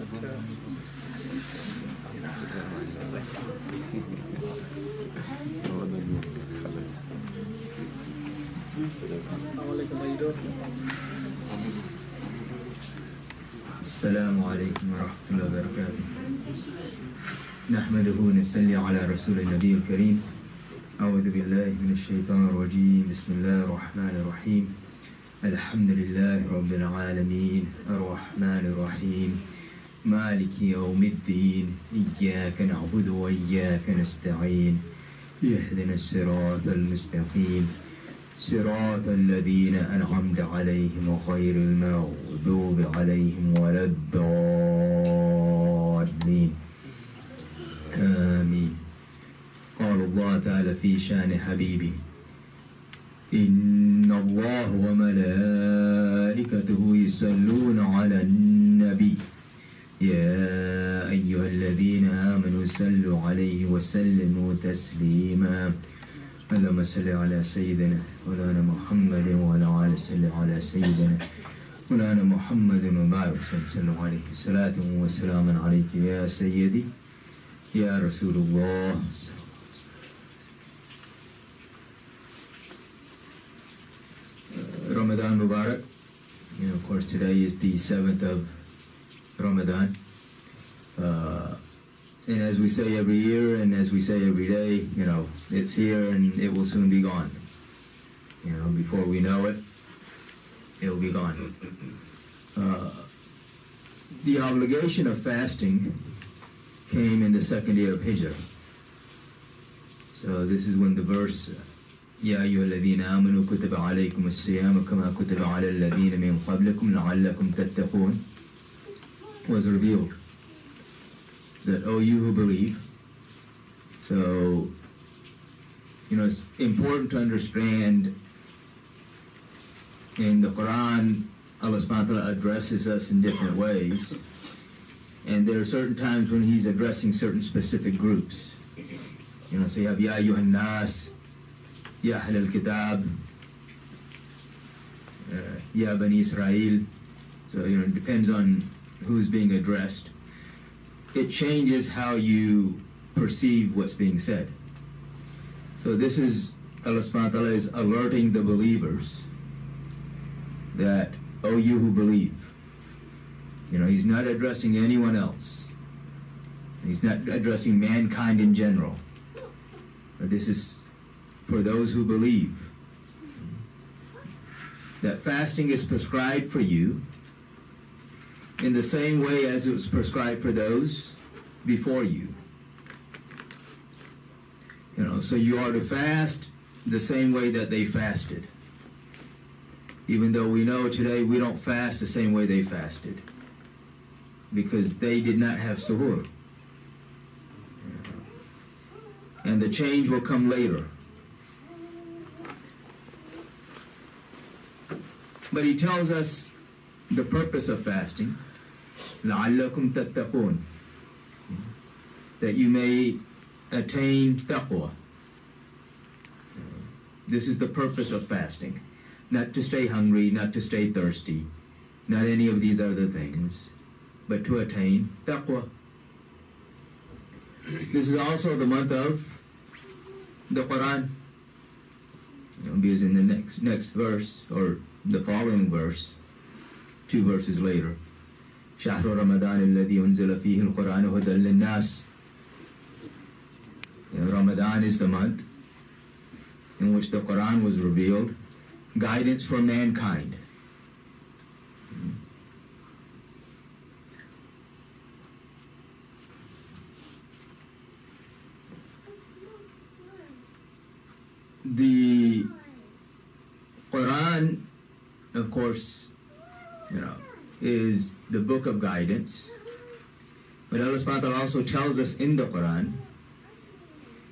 السلام عليكم ورحمة الله وبركاته. نحمده ونصلي على رسول النبي الكريم. أعوذ بالله من الشيطان الرجيم. بسم الله الرحمن الرحيم. الحمد لله رب العالمين الرحمن الرحيم مالك يوم الدين إياك نعبد وإياك نستعين اهدنا الصراط المستقيم صراط الذين أنعمت عليهم غير المغضوب عليهم ولا الضالين آمين. قال الله تعالى في شأن حبيبه إن الله وملائكته يصلون على النبي يا أيها الذين آمنوا صلوا عليه وسلموا تسليما. اللهم صل على سيدنا مولانا محمد وعلى آله صل على سيدنا مولانا محمد وبارك وسلم عليه صلاة وسلام عليك يا سيدي يا رسول الله. Ramadan Mubarak. Of course, today is the 7th of Ramadan. And as we say every year and as we say every day, it's here and it will soon be gone. Before we know it, it'll be gone. The obligation of fasting came in the second year of Hijrah. So this is when the verse يا أيها الذين آمنوا كتب عليكم الصيام كما كتب على الذين من قبلكم لعلكم تتقون was revealed. That, oh, you who believe. So, it's important to understand in the Quran, Allah subhanahu wa ta'ala addresses us in different ways. And there are certain times when He's addressing certain specific groups. So you have Ya Ayyuhan Nas, Ya Ahl al-Kitab, Ya Bani Israel. So, it depends on who's being addressed. It changes how you perceive what's being said. So this is, Allah subhanahu wa ta'ala is alerting the believers that, oh, you who believe. He's not addressing anyone else. He's not addressing mankind in general. But this is for those who believe. That fasting is prescribed for you in the same way as it was prescribed for those before you. So you are to fast the same way that they fasted. Even though we know today we don't fast the same way they fasted. Because they did not have suhoor. And the change will come later. But He tells us the purpose of fasting. لَعَلَّكُمْ تَتَّقُونَ, that you may attain taqwa. This is the purpose of fasting. Not to stay hungry, not to stay thirsty, not any of these other things, but to attain taqwa. This is also the month of the Quran. Because in the next verse, or the following verse, 2 verses later, شهر رمضان الذي أنزل فيه القرآن هدى للناس. Ramadan is the month in which the Quran was revealed, guidance for mankind. The Quran, of course, is the book of guidance. But Allah subhanahu wa ta'ala also tells us in the Quran,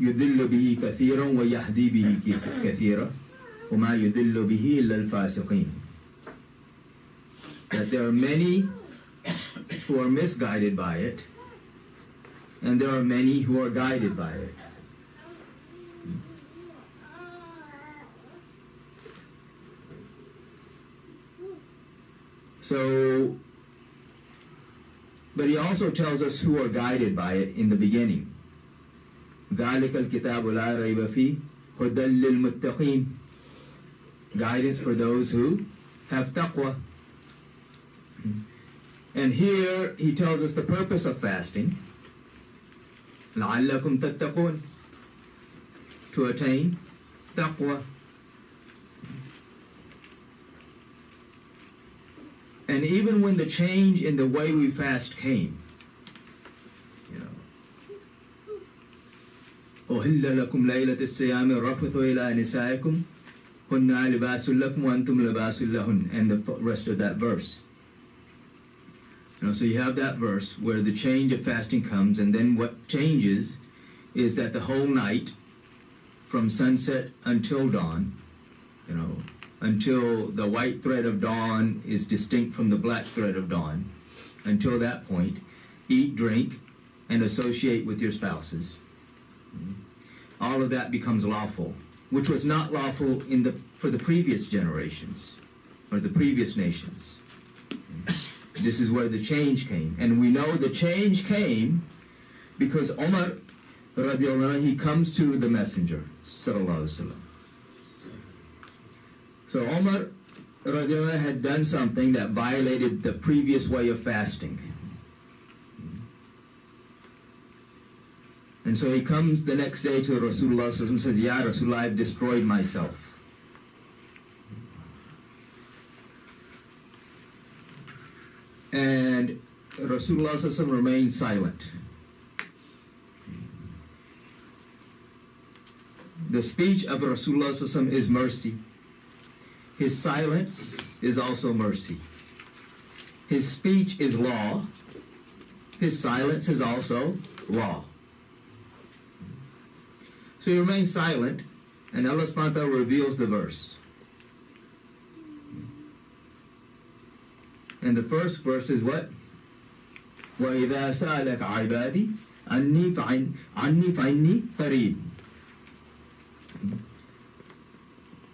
يُذِلُّ بِهِ كَثِيرًا وَيَهْدِي بِهِ كَثِيرًا وَمَا يُذِلُّ بِهِ إِلَّا الْفَاسِقِينَ. That there are many who are misguided by it, and there are many who are guided by it. So But he also tells us who are guided by it in the beginning. ذَلِكَ الْكِتَابُ لَا رَيْبَ فِيهِ هُدًى لِلْمُتَّقِينَ. Guidance for those who have taqwa. And here he tells us the purpose of fasting. لَعَلَّكُمْ تَتَّقُونَ. To attain taqwa. And even when the change in the way we fast came, أُحِلَّ لَكُمْ لَيْلَةَ الصِّيَامِ الرَّفْثُ إِلَى نِسَائِكُمْ هُنَّ لِبَاسٌ لَكُمْ وَأَنْتُمْ لِبَاسٌ لَهُنَّ, and the rest of that verse. So you have that verse where the change of fasting comes, and then what changes is that the whole night, from sunset until dawn, until the white thread of dawn is distinct from the black thread of dawn, until that point, eat, drink, and associate with your spouses. All of that becomes lawful, which was not lawful for the previous generations or the previous nations. This is where the change came. And we know the change came because Umar, radiallahu anhu, he comes to the Messenger, sallallahu alaihi wasallam. So Umar, radiallahu anhu, had done something that violated the previous way of fasting. And so he comes the next day to Rasulullah sallallahu alaihi wasallam and says, Ya Rasulullah, I've destroyed myself. And Rasulullah sallallahu alaihi wasallam remained silent. The speech of Rasulullah sallallahu alaihi wasallam is mercy. His silence is also mercy. His speech is law. His silence is also law. So he remains silent, and Allah subhanahu wa ta'ala reveals the verse. And the first verse is what? وَإِذَا سَأَلَكَ عِبَادِي عَنِّي فَإِنِّي قَرِيبٌ.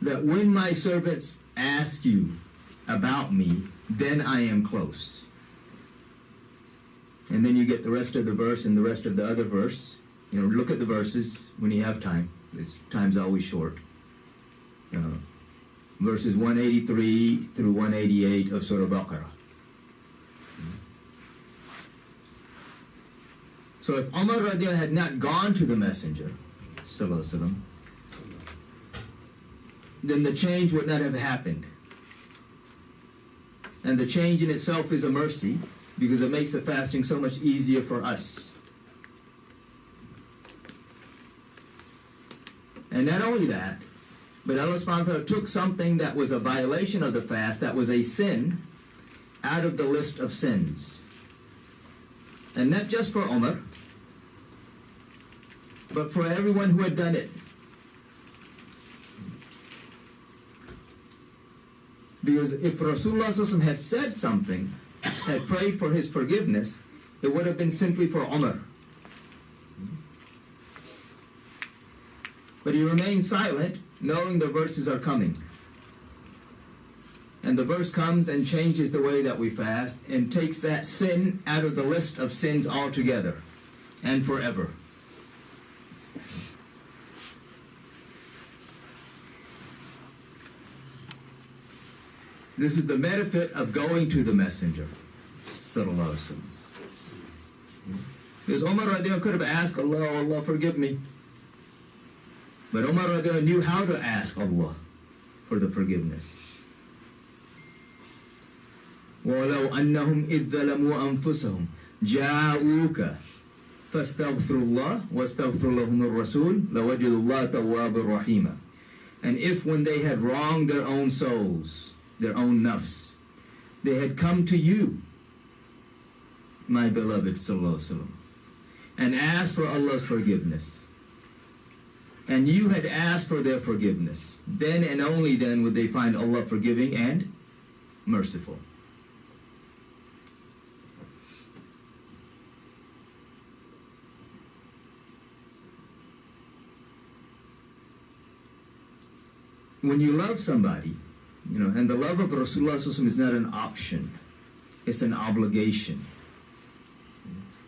That when my servants ask you about me, then I am close. And then you get the rest of the verse and the rest of the other verse. Look at the verses when you have time. This time's always short. Verses 183 through 188 of Surah Baqarah. So if Umar radiallahu had not gone to the Messenger, sallallahu alaihi wasallam, then the change would not have happened. And the change in itself is a mercy because it makes the fasting so much easier for us. And not only that, but Allah subhanahu wa ta'ala took something that was a violation of the fast, that was a sin, out of the list of sins. And not just for Umar, but for everyone who had done it. Because if Rasulullah had said something, had prayed for his forgiveness, it would have been simply for Umar. But he remained silent, knowing the verses are coming. And the verse comes and changes the way that we fast and takes that sin out of the list of sins altogether and forever. This is the benefit of going to the Messenger, sallallahu alaihi wasallam. Because Umar radiallahu anhu could have asked Allah, oh Allah, forgive me. But Umar radiallahu anhu knew how to ask Allah for the forgiveness. وَلَوْ أَنَّهُمْ إِذْ ظَلَمُوا أَنفُسَهُمْ جَاءُوكَ فَاسْتَغْفِرُوا اللَّهَ وَاسْتَغْفِرْ لَهُمُ الرَّسُولُ لَوَجَدُوا اللَّهَ تَوَّابًا رَحِيمًا. And if when they had wronged their own souls, their own nafs, they had come to you, my beloved sallallahu alaihi wasallam, and asked for Allah's forgiveness, and you had asked for their forgiveness, then and only then would they find Allah forgiving and merciful. When you love somebody, and the love of Rasulullah is not an option, it's an obligation.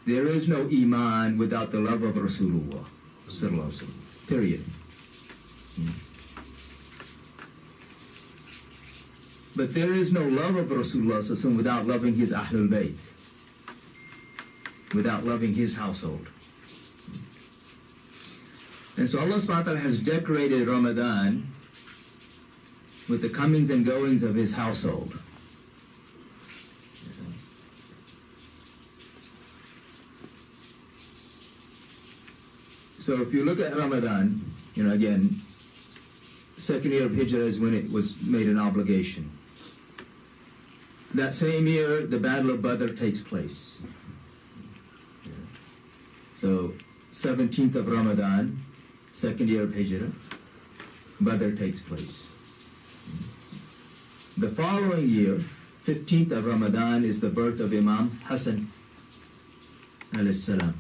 There is no Iman without the love of Rasulullah. Period. But there is no love of Rasulullah without loving his Ahlul Bayt, without loving his household. And so Allah subhanahu wa ta'ala has decorated Ramadan with the comings and goings of his household. So if you look at Ramadan, again, second year of Hijrah is when it was made an obligation. That same year, the Battle of Badr takes place. So 17th of Ramadan, second year of Hijrah, Badr takes place. The following year, 15th of Ramadan, is the birth of Imam Hasan alayhi salam.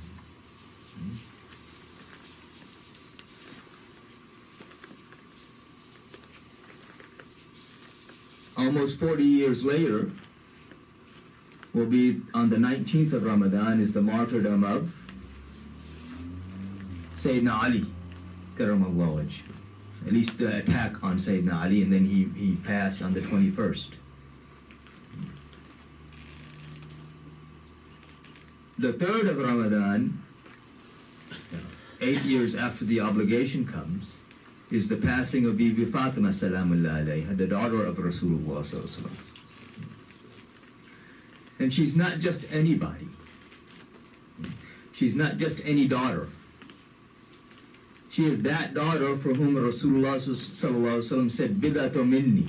Almost 40 years later, will be on the 19th of Ramadan, is the martyrdom of Sayyidina Ali, karamallahu wajh. At least the attack on Sayyidina Ali, and then he passed on the 21st. The 3rd of Ramadan, 8 years after the obligation comes, is the passing of Bibi Fatima salamullah alayha, the daughter of Rasulullah sallallahu alaihi wasallam. And she's not just anybody. She's not just any daughter. She is that daughter for whom Rasulullah sallallahu alaihi wasallam said, "Bid'atu minni,"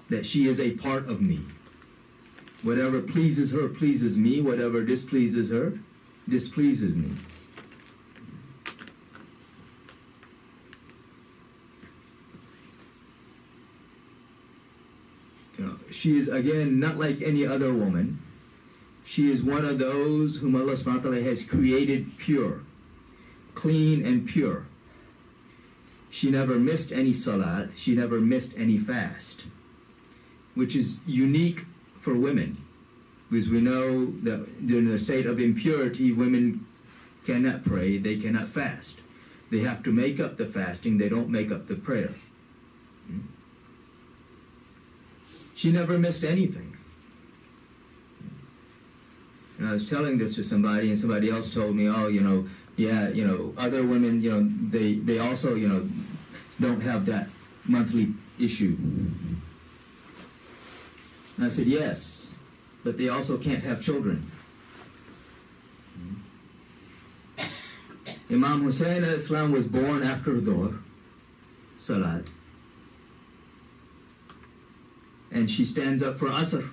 that she is a part of me. Whatever pleases her pleases me. Whatever displeases her displeases me. She is, again, not like any other woman. She is one of those whom Allah subhanahu wa ta'ala has created pure, clean and pure. She never missed any salat. She never missed any fast, which is unique for women, because we know that in a state of impurity, women cannot pray, they cannot fast. They have to make up the fasting, they don't make up the prayer. She never missed anything. And I was telling this to somebody, and somebody else told me, other women, they also, don't have that monthly issue. And I said, yes, but they also can't have children. Imam Hussein al-Islam was born after Dhuhr, Salat. And she stands up for Asr.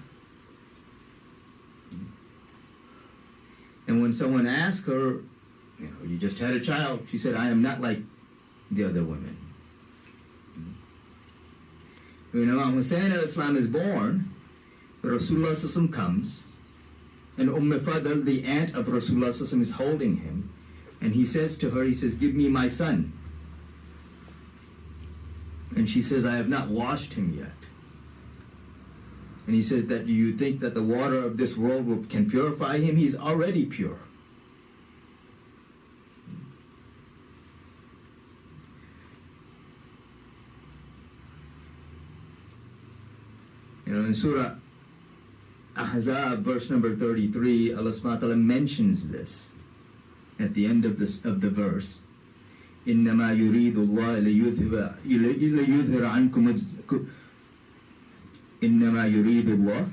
And when someone asked her, you just had a child, she said, I am not like the other women. When Imam Hussein al-Islam is born, Rasulullah s.a.w. comes, and Fadl, the aunt of Rasulullah s.a.w., is holding him, and he says to her, give me my son. And she says, I have not washed him yet. And he says, that do you think that the water of this world can purify him? He's already pure. In Surah Ahzab, verse number 33, Allah subhanahu wa ta'ala mentions this at the end of the verse. إِنَّمَا يُرِيدُ اللَّهِ لِيُذْهِرَ عَنْكُمْ إنما يريد الله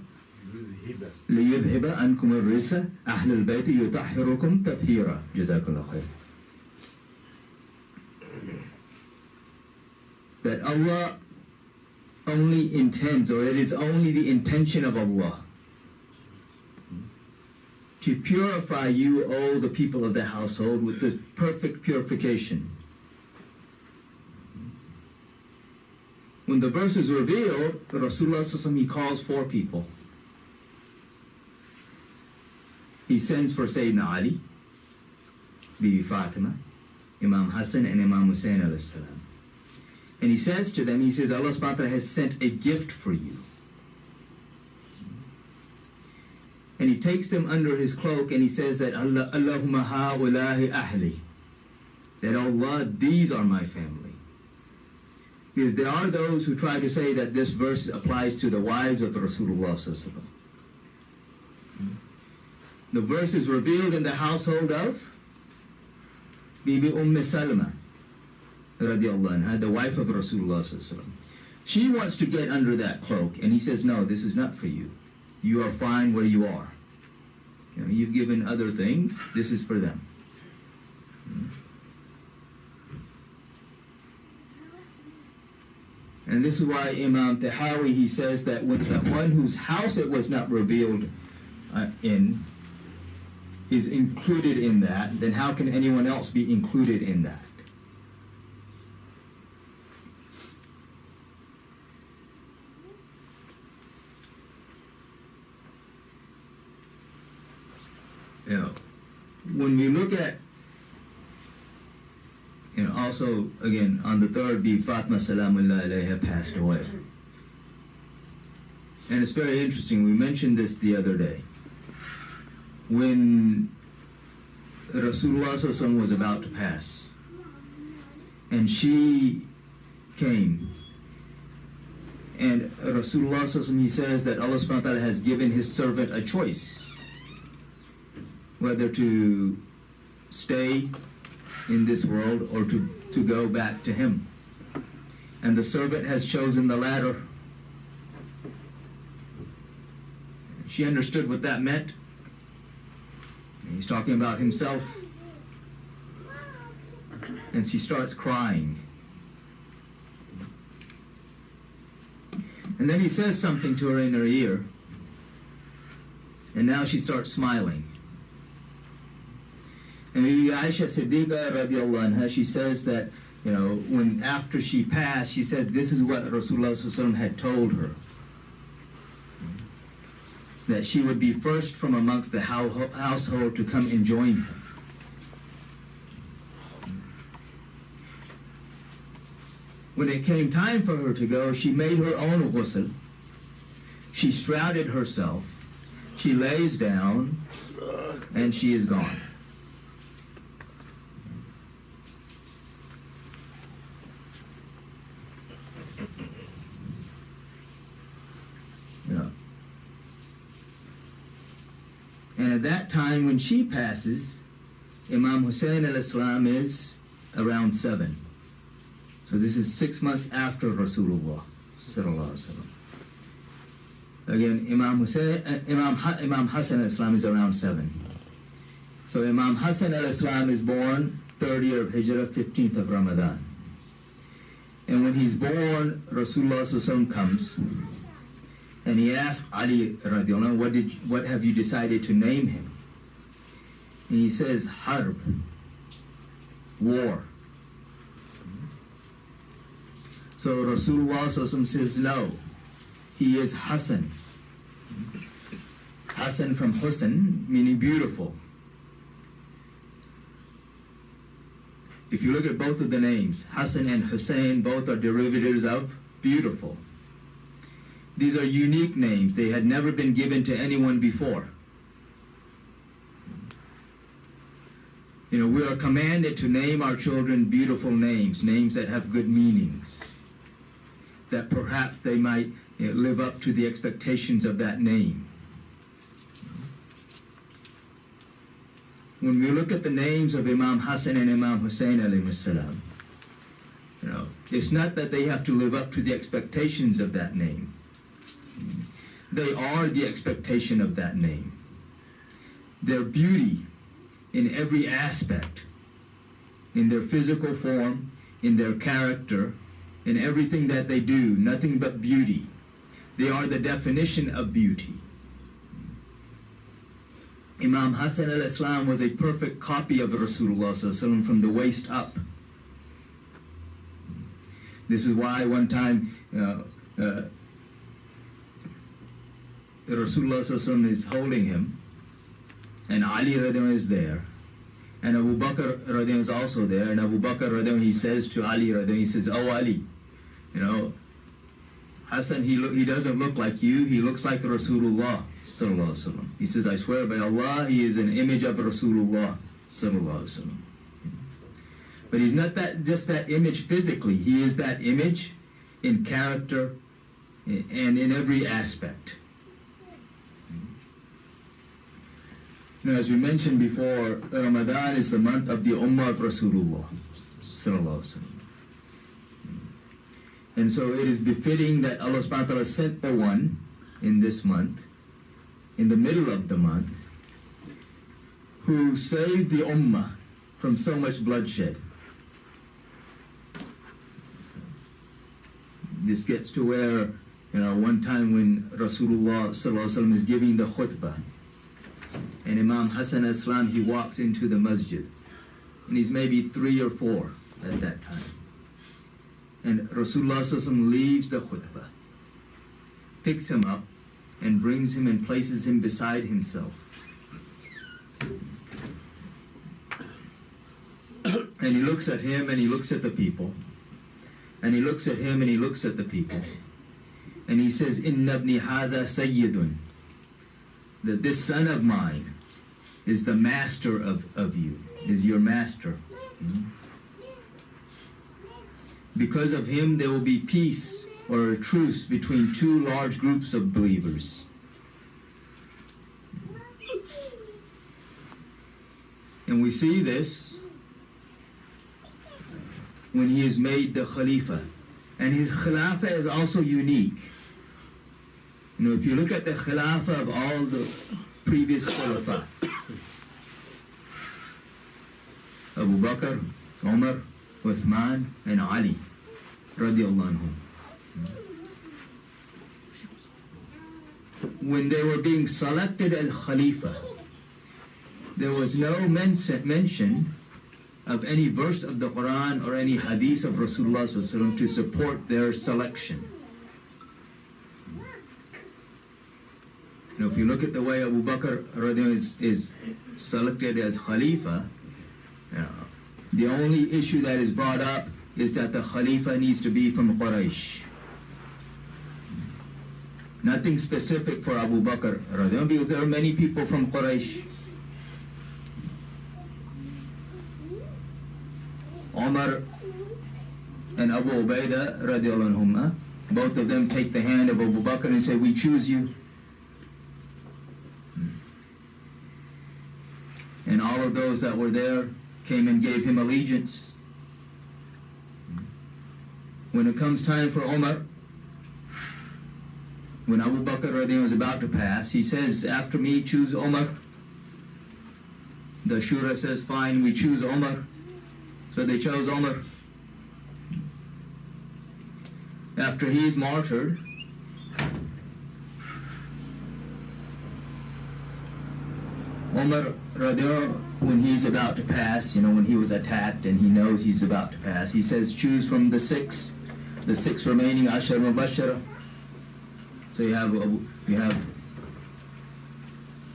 ليذهب عنكم الرجس أهل البيت يطهركم تطهيرا جزاكم الله خير. That Allah only intends, or it is only the intention of Allah, to purify you, O the people of the household, with the perfect purification. When the verse is revealed, Rasulullah s.a.w., he calls 4 people. He sends for Sayyidina Ali, Bibi Fatima, Imam Hasan, and Imam Hussein alayhi salam. And he says to them, Allah subhanahu wa ta'ala has sent a gift for you. and he takes them under his cloak and he says that Allahumma ha'ulahi ahli, that Allah, these are my family. Because there are those who try to say that this verse applies to the wives of Rasulullah sallallahu alaihi wasallam. The verse is revealed in the household of Bibi Salama radiallahu anha, the wife of Rasulullah sallallahu alaihi wasallam. She wants to get under that cloak, and he says, no, this is not for you. You are fine where you are. You've given other things, this is for them. And this is why Imam Tahawi, he says that when the one whose house it was not revealed in is included in that, then how can anyone else be included in that? When we look at, also, again, on the third day, Fatma Salamullah alayha passed away. And it's very interesting, we mentioned this the other day. When Rasulullah sallallahu alaihi wasallam was about to pass, and she came, and Rasulullah sallallahu alaihi wasallam, he says that Allah subhanahu wa ta'ala has given his servant a choice, whether to stay in this world or to go back to him. And the servant has chosen the latter. She understood what that meant. He's talking about himself. And she starts crying. And then he says something to her in her ear. And now she starts smiling. And Aisha Siddiqa radiallahu anha, she says that, when after she passed, she said this is what Rasulullah sallallahu alaihi wasallam had told her. That she would be first from amongst the household to come and join him. When it came time for her to go, she made her own ghusl. She shrouded herself. She lays down, and she is gone. And at that time, when she passes, Imam Hussein al-Islam is around 7. So this is 6 months after Rasulullah sallallahu alaihi wasallam. Again, Imam Hasan al-Islam is around 7. So Imam Hasan al-Islam is born 3rd year of Hijrah, 15th of Ramadan. And when he's born, Rasulullah sallallahu alaihi wasallam comes. And he asked Ali radiallahu anhu, what have you decided to name him? And he says, Harb, war. So Rasulullah sallallahu alaihi wasallam says, no, he is Hasan. Hasan from Husn, meaning beautiful. If you look at both of the names, Hasan and Hussein, both are derivatives of beautiful. These are unique names. They had never been given to anyone before. We are commanded to name our children beautiful names, names that have good meanings, that perhaps they might live up to the expectations of that name. When we look at the names of Imam Hasan and Imam Hussein alayhi salam, it's not that they have to live up to the expectations of that name. They are the expectation of that name. Their beauty in every aspect, in their physical form, in their character, in everything that they do, nothing but beauty. They are the definition of beauty. Imam Hasan al-Islam was a perfect copy of Rasulullah sallallahu alaihi wasallam from the waist up. This is why one time Rasulullah sallallahu alaihi wasallam is holding him, and Ali radiallahu is there, and Abu Bakr radiallahu is also there, and Abu Bakr radiallahu, he says to Ali radiallahu, he says, oh Ali, Hasan, he doesn't look like you, he looks like Rasulullah sallallahu alaihi wasallam. He says, I swear by Allah, he is an image of Rasulullah sallallahu alaihi wasallam. But he's not just that image physically. He is that image in character and in every aspect. Now, as we mentioned before, Ramadan is the month of the Ummah of Rasulullah sallallahu alaihi wasallam. And so it is befitting that Allah subhanahu wa ta'ala sent the one in this month, in the middle of the month, who saved the Ummah from so much bloodshed. This gets to where, one time when Rasulullah sallallahu alaihi wasallam is giving the khutbah, and Imam Hasan Islam, he walks into the masjid, and he's maybe 3 or 4 at that time. And Rasulullah sallallahu alaihi wasallam leaves the khutbah, picks him up, and brings him and places him beside himself. And he looks at him and he looks at the people. And he looks at him and he looks at the people. And he says, Inna ibni hadha sayyidun. That this son of mine is the master of you, is your master. Because of him there will be peace or a truce between 2 large groups of believers. And we see this when he is made the Khalifa. And his Khilafah is also unique. If you look at the Khilafah of all the previous Khulafa, Abu Bakr, Umar, Uthman, and Ali, radiallahu anhum. When they were being selected as Khalifa, there was no mention of any verse of the Quran or any hadith of Rasulullah sallallahu alaihi wasallam to support their selection. If you look at the way Abu Bakr is selected as Khalifa, the only issue that is brought up is that the Khalifa needs to be from Quraysh. Nothing specific for Abu Bakr, because there are many people from Quraysh. Umar and Abu Ubaidah, radiallahu anhum, both of them take the hand of Abu Bakr and say, we choose you. And all of those that were there came and gave him allegiance. When it comes time for Umar, when Abu Bakr radiallahu was about to pass, he says, after me, choose Umar. The Shura says, fine, we choose Umar. So they chose Umar. After he's martyred, Umar, when he's about to pass, when he was attacked and he knows he's about to pass, he says, choose from the six remaining Ashar Mubashara. So you have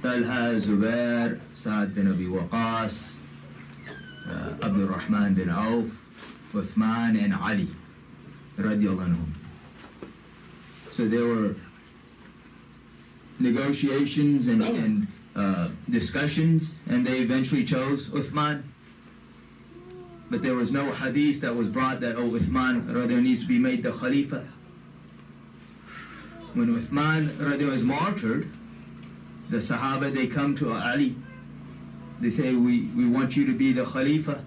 Talha, Zubair, Sa'ad bin Abi Waqas, Abdul Rahman bin Auf, Uthman, and Ali, radiallahu anhum. So there were negotiations and discussions, and they eventually chose Uthman. But there was no hadith that was brought that, Uthman needs to be made the Khalifa. When Uthman is martyred, the Sahaba, they come to Ali. They say, we want you to be the Khalifa.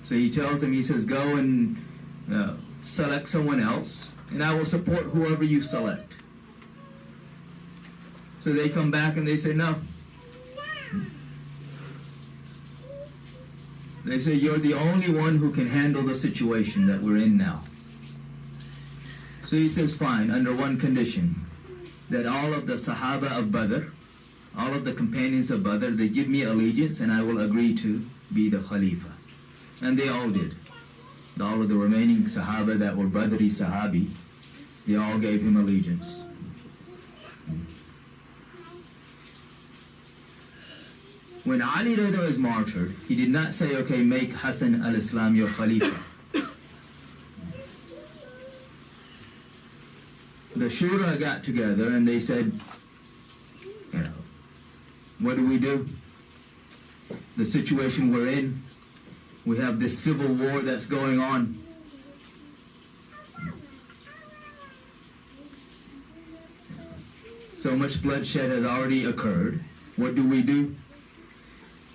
So he tells them, he says, go and select someone else, and I will support whoever you select. So they come back and they say, no. They say, you're the only one who can handle the situation that we're in now. So he says, fine, under one condition, that all of the Sahaba of Badr, all of the companions of Badr, they give me allegiance and I will agree to be the Khalifa. And they all did. All of the remaining Sahaba that were Badri Sahabi, they all gave him allegiance. When Ali was martyred, he did not say, okay, make Hasan al-Islam your Khalifa. The Shura got together and they said, what do? The situation we're in, we have this civil war that's going on. So much bloodshed has already occurred. What do?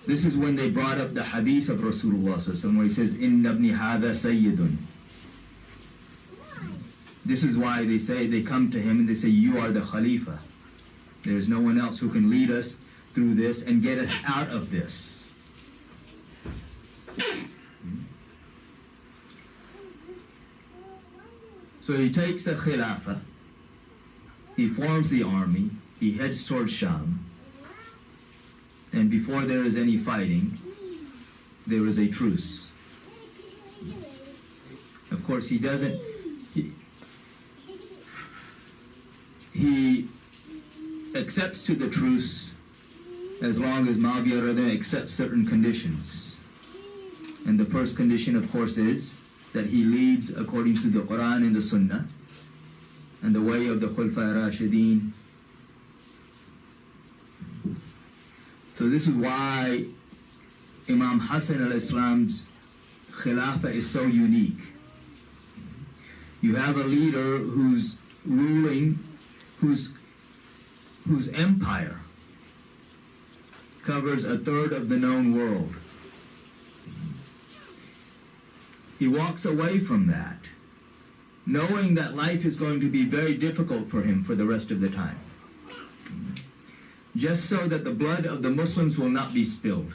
This is when they brought up the hadith of Rasulullah where he says, Inna ibni hadha sayyidun. This is why they come to him and they say, you are the Khalifa. There's no one else who can lead us through this and get us out of this. So he takes the Khilafah, he forms the army, he heads towards Sham, and before there is any fighting, there is a truce. Of course, he doesn't, he accepts to the truce as long as Muawiyah accepts certain conditions. And the first condition, of course, is that he leads according to the Quran and the Sunnah and the way of the Khulafai Rashideen. So this is why Imam Hasan al-Islam's Khilafah is so unique. You have a leader who's ruling, whose empire covers a third of the known world. He walks away from that, knowing that life is going to be very difficult for him for the rest of the time, just so that the blood of the Muslims will not be spilled.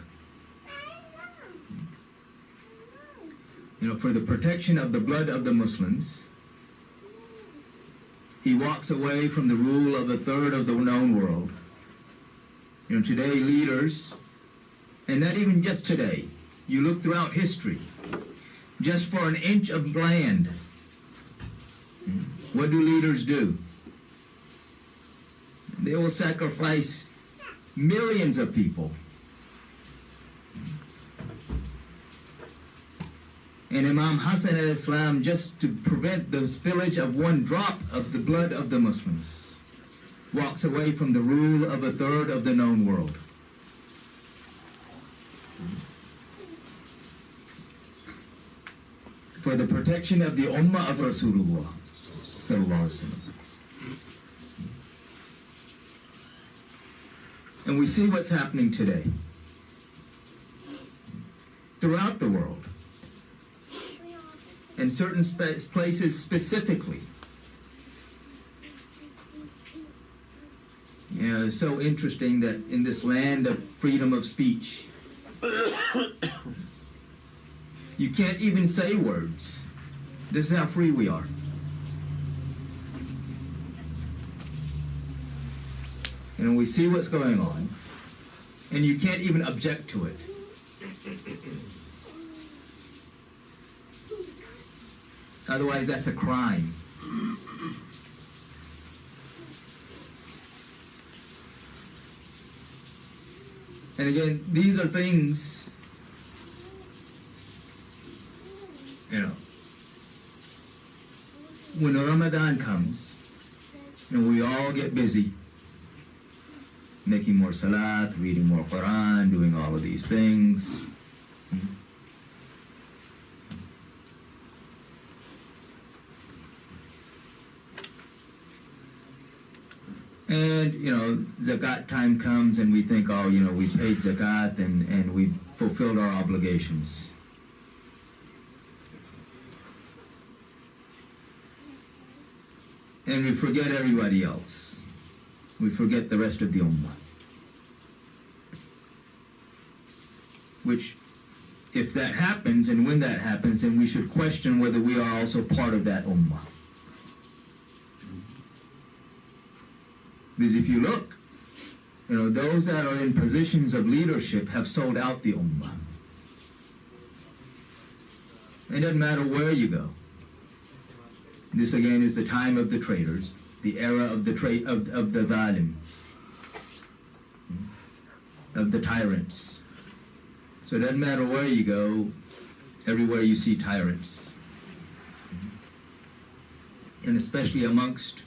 For the protection of the blood of the Muslims, he walks away from the rule of a third of the known world. Today leaders, and not even just today, you look throughout history, just for an inch of land, what do leaders do? They will sacrifice millions of people. And Imam Hasan al-Islam, just to prevent the spillage of one drop of the blood of the Muslims, walks away from the rule of a third of the known world. For the protection of the Ummah of Rasulullah sallallahu alaihi wasallam. And we see what's happening today throughout the world, in certain places specifically. It's so interesting that in this land of freedom of speech, you can't even say words. This is how free we are. And we see what's going on, and you can't even object to it. Otherwise, that's a crime. And again, these are things, when Ramadan comes, and we all get busy, making more salat, reading more Quran, doing all of these things. And, zakat time comes and we think, we paid zakat and we fulfilled our obligations. And we forget everybody else. We forget the rest of the Ummah. Which, if that happens, and when that happens, then we should question whether we are also part of that Ummah. Because if you look, those that are in positions of leadership have sold out the Ummah. It doesn't matter where you go. This again is the time of the traitors, the era of the of the zalim, of the tyrants. So it doesn't matter where you go, everywhere you see tyrants. And especially amongst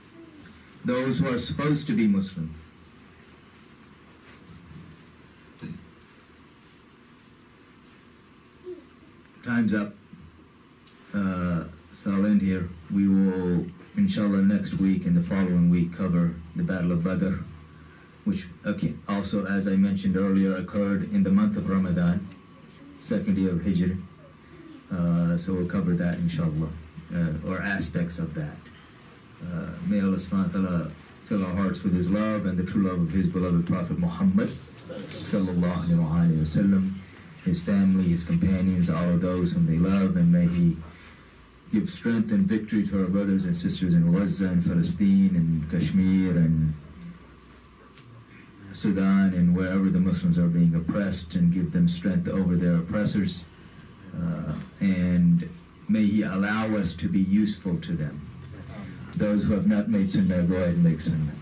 those who are supposed to be Muslim. time's up. So I'll end here. We will, inshallah, next week and the following week cover the Battle of Badr, which also, as I mentioned earlier, occurred in the month of Ramadan, second year of Hijr. So we'll cover that, inshallah, or aspects of that. May Allah subhanahu wa ta'ala fill our hearts with His love and the true love of His beloved Prophet Muhammad sallallahu alayhi wa sallam, his family, his companions, all of those whom they love, and may He give strength and victory to our brothers and sisters in Gaza and Palestine and Kashmir and Sudan and wherever the Muslims are being oppressed, and give them strength over their oppressors. And may He allow us to be useful to them. Those who have not made sunnah, go ahead and make sunnah.